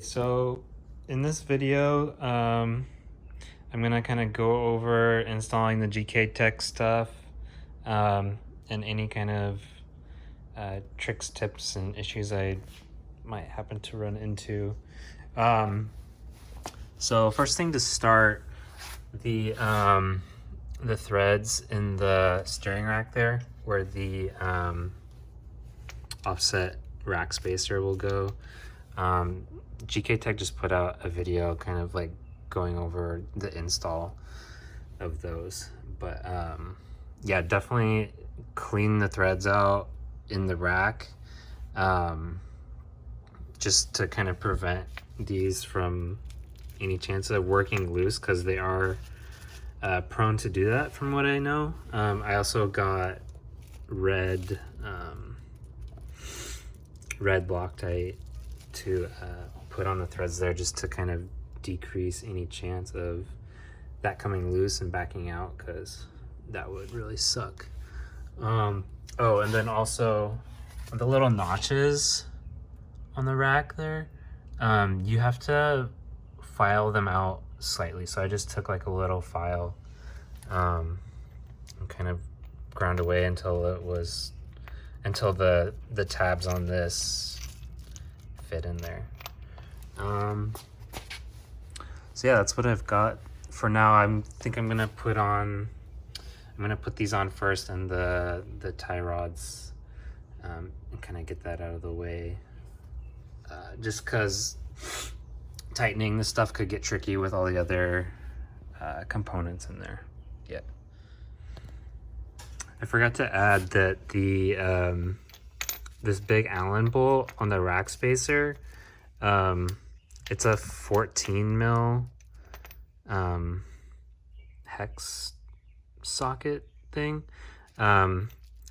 So in this video, I'm gonna kind of go over installing the GK Tech stuff and any kind of tricks, tips, and issues I might happen to run into. So first thing to start, the threads in the steering rack there, where the offset rack spacer will go. GK Tech just put out a video kind of like going over the install of those, but yeah, definitely clean the threads out in the rack, just to kind of prevent these from any chance of working loose, because they are prone to do that from what I know. I also got red Loctite to put on the threads there, just to kind of decrease any chance of that coming loose and backing out, because that would really suck. Oh, and then also the little notches on the rack there, you have to file them out slightly. So I just took like a little file and kind of ground away until the tabs on this fit in there. So yeah, that's what I've got for now. I think I'm gonna put these on first, and the tie rods, and kind of get that out of the way, just because tightening this stuff could get tricky with all the other components in there. Yeah, I forgot to add that the this big Allen bolt on the rack spacer, it's a 14 mil hex socket thing. I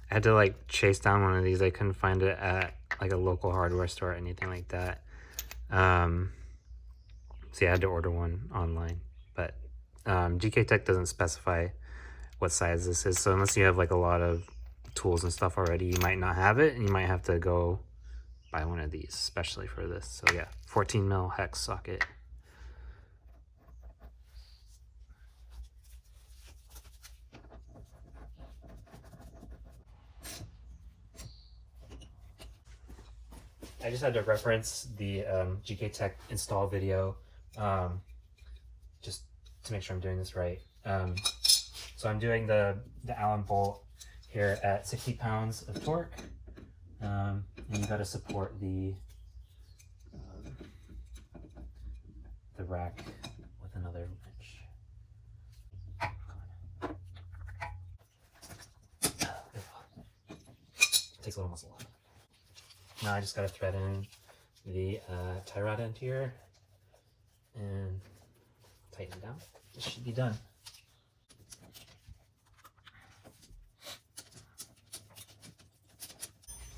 had to like chase down one of these. I couldn't find it at like a local hardware store or anything like that. So yeah, I had to order one online, but GK Tech doesn't specify what size this is. So unless you have like a lot of tools and stuff already, you might not have it, and you might have to go buy one of these especially for this. So yeah, 14 mil hex socket. I just had to reference the GK Tech install video, just to make sure I'm doing this right. So I'm doing the Allen bolt here at 60 pounds of torque, and you got to support the rack with another wrench. Takes a little muscle. Now I just got to thread in the tie rod end here and tighten it down. This should be done.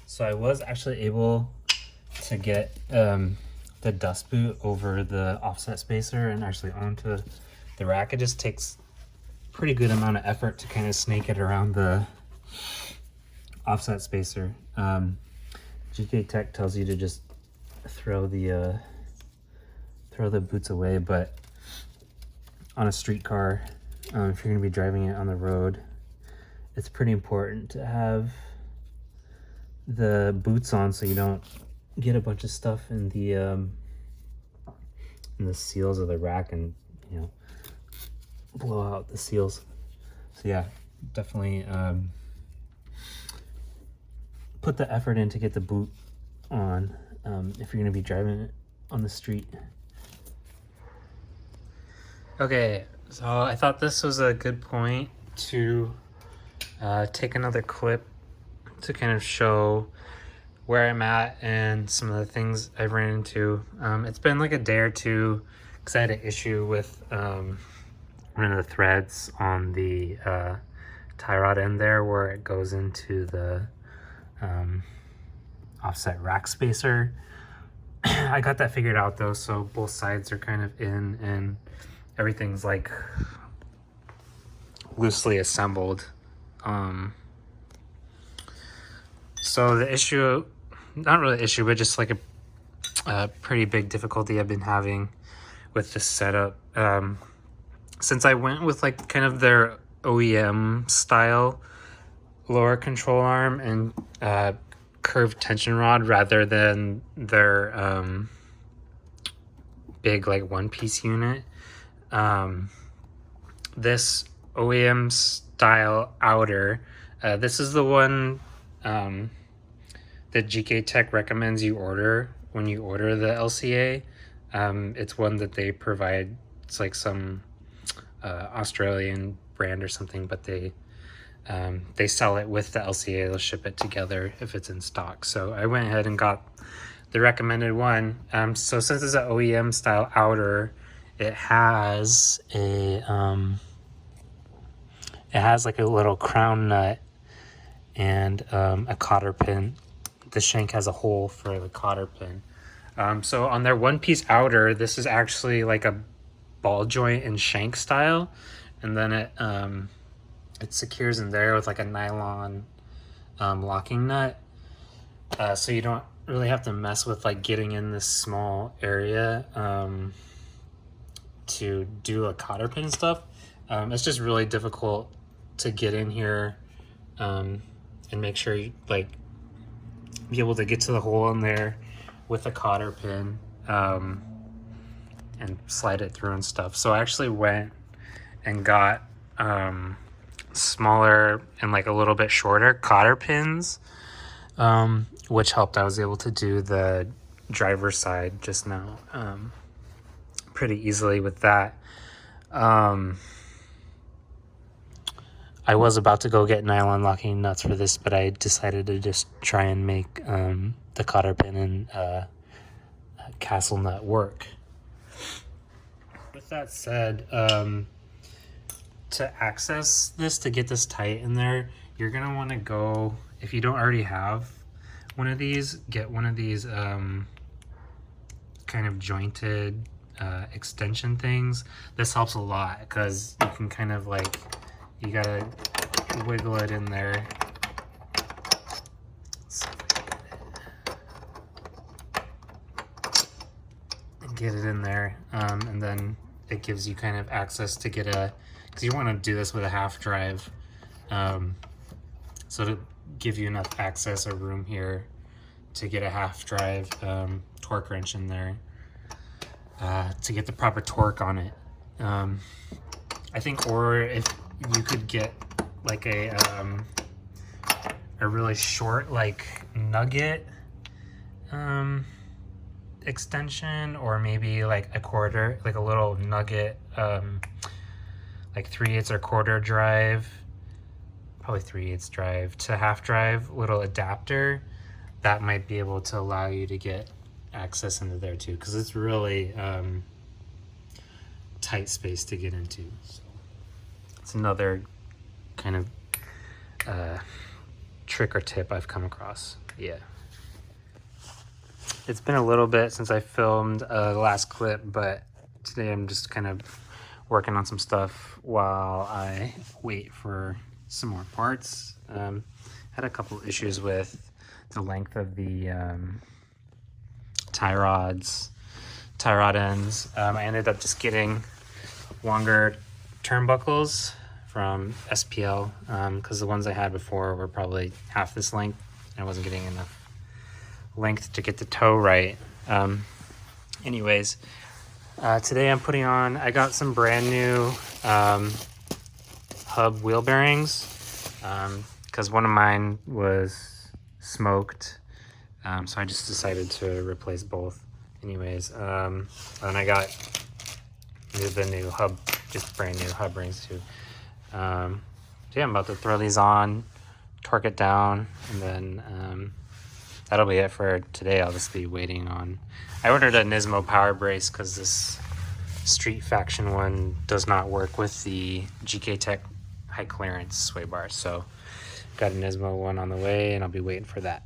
So I was actually able to get the dust boot over the offset spacer and actually onto the rack. It just takes a pretty good amount of effort to kind of snake it around the offset spacer. GK Tech tells you to just throw the boots away, but on a street car, if you're going to be driving it on the road, it's pretty important to have the boots on so you don't get a bunch of stuff in the seals of the rack and, you know, blow out the seals. So yeah, definitely put the effort in to get the boot on if you're going to be driving it on the street. Okay, so I thought this was a good point to take another clip to kind of show where I'm at and some of the things I've ran into. It's been like a day or two because I had an issue with one of the threads on the tie rod end there, where it goes into the offset rack spacer. I got that figured out though, so both sides are kind of in and everything's like loosely assembled. So the issue, not really issue, but just like pretty big difficulty I've been having with this setup. Since I went with like kind of their OEM style lower control arm and curved tension rod rather than their big like one-piece unit, this OEM style outer, this is the one that GK Tech recommends you order when you order the LCA. It's one that they provide. It's like some Australian brand or something, but they sell it with the LCA. They'll ship it together if it's in stock. So I went ahead and got the recommended one. So since it's an OEM style outer, it has a like a little crown nut and a cotter pin. The shank has a hole for the cotter pin. So on their one-piece outer, this is actually like a ball joint and shank style, and then it secures in there with like a nylon locking nut, so you don't really have to mess with like getting in this small area to do a cotter pin and stuff. It's just really difficult to get in here and make sure you like be able to get to the hole in there with a cotter pin and slide it through and stuff. So I actually went and got smaller and like a little bit shorter cotter pins, which helped. I was able to do the driver's side just now pretty easily with that. I was about to go get nylon locking nuts for this, but I decided to just try and make the cotter pin and castle nut work. With that said, to access this, to get this tight in there, you're gonna want to go, if you don't already have one of these, get one of these kind of jointed extension things. This helps a lot because you can kind of like, you gotta wiggle it in there. Let's see if I can get it in there, and then it gives you kind of access to get a, because you want to do this with a half drive, so to give you enough access or room here to get a half drive torque wrench in there to get the proper torque on it. I think, or if you could get like a really short like nugget extension, or maybe like a quarter, like a little nugget like 3/8 or quarter drive, probably 3/8 drive to half drive, little adapter that might be able to allow you to get access into there too, because it's really tight space to get into. So it's another kind of trick or tip I've come across. Yeah, it's been a little bit since I filmed the last clip, but today I'm just kind of working on some stuff while I wait for some more parts. Had a couple issues with the length of the tie rod ends. I ended up just getting longer turnbuckles from SPL because the ones I had before were probably half this length, and I wasn't getting enough length to get the toe right. Anyways, today I'm putting on, I got some brand new hub wheel bearings because one of mine was smoked, so I just decided to replace both. Anyways, and I got the new hub, just brand new hub rings too. So yeah, I'm about to throw these on, torque it down, and then that'll be it for today. I'll just be waiting on, I ordered a Nismo power brace because this Street Faction one does not work with the GK Tech high clearance sway bars. So got a Nismo one on the way, and I'll be waiting for that.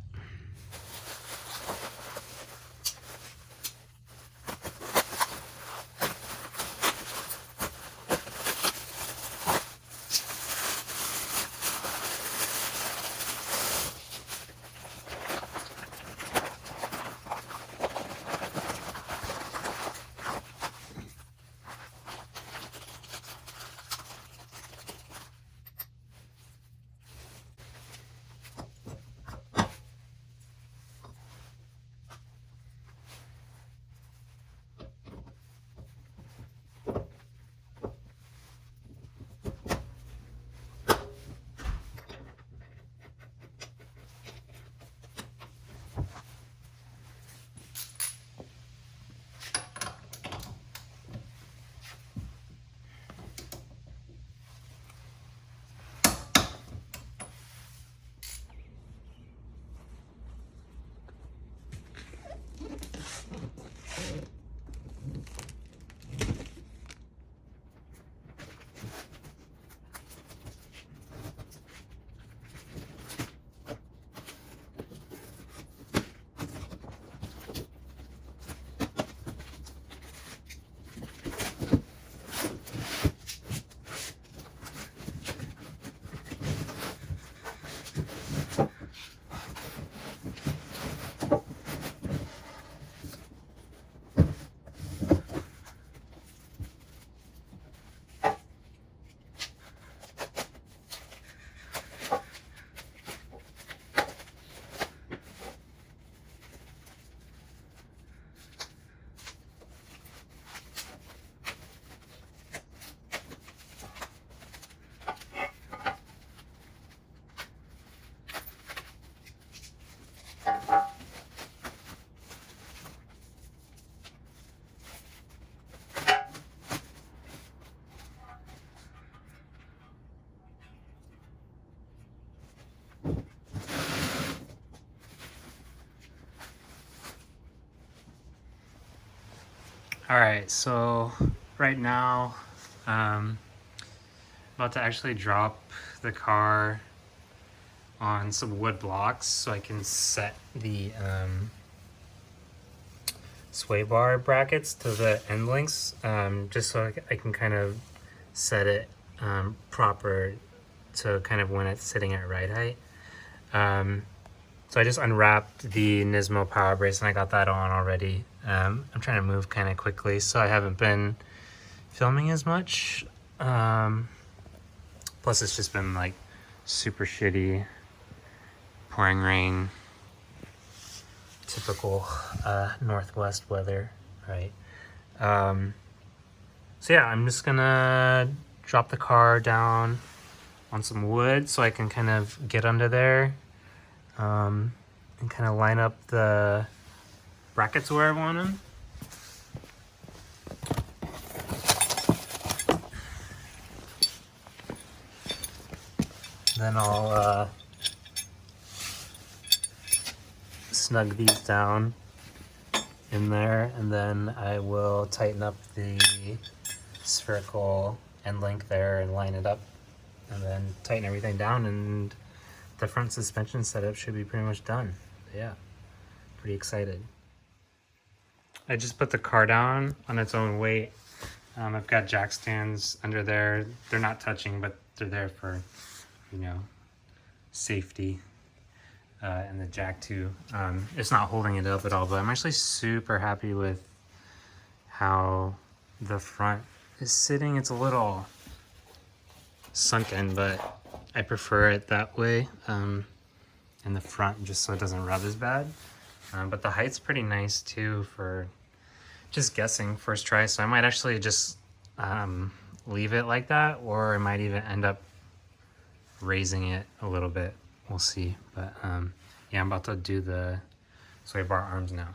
All right, so right now, about to actually drop the car on some wood blocks so I can set the sway bar brackets to the end links, just so I can kind of set it proper to kind of when it's sitting at right height. So I just unwrapped the Nismo power brace and I got that on already. I'm trying to move kind of quickly, so I haven't been filming as much. Plus it's just been like super shitty, pouring rain, typical Northwest weather, right? So yeah, I'm just gonna drop the car down on some wood so I can kind of get under there and kind of line up the brackets where I want them. Then I'll snug these down in there, and then I will tighten up the spherical end link there and line it up, and then tighten everything down, and the front suspension setup should be pretty much done. Yeah, pretty excited. I just put the car down on its own weight. I've got jack stands under there. They're not touching, but they're there for, you know, safety. And the jack too. It's not holding it up at all, but I'm actually super happy with how the front is sitting. It's a little sunken, but I prefer it that way in the front, just so it doesn't rub as bad. But the height's pretty nice too for just guessing first try, so I might actually just leave it like that, or I might even end up raising it a little bit. We'll see. But yeah, I'm about to do the sway bar arms now.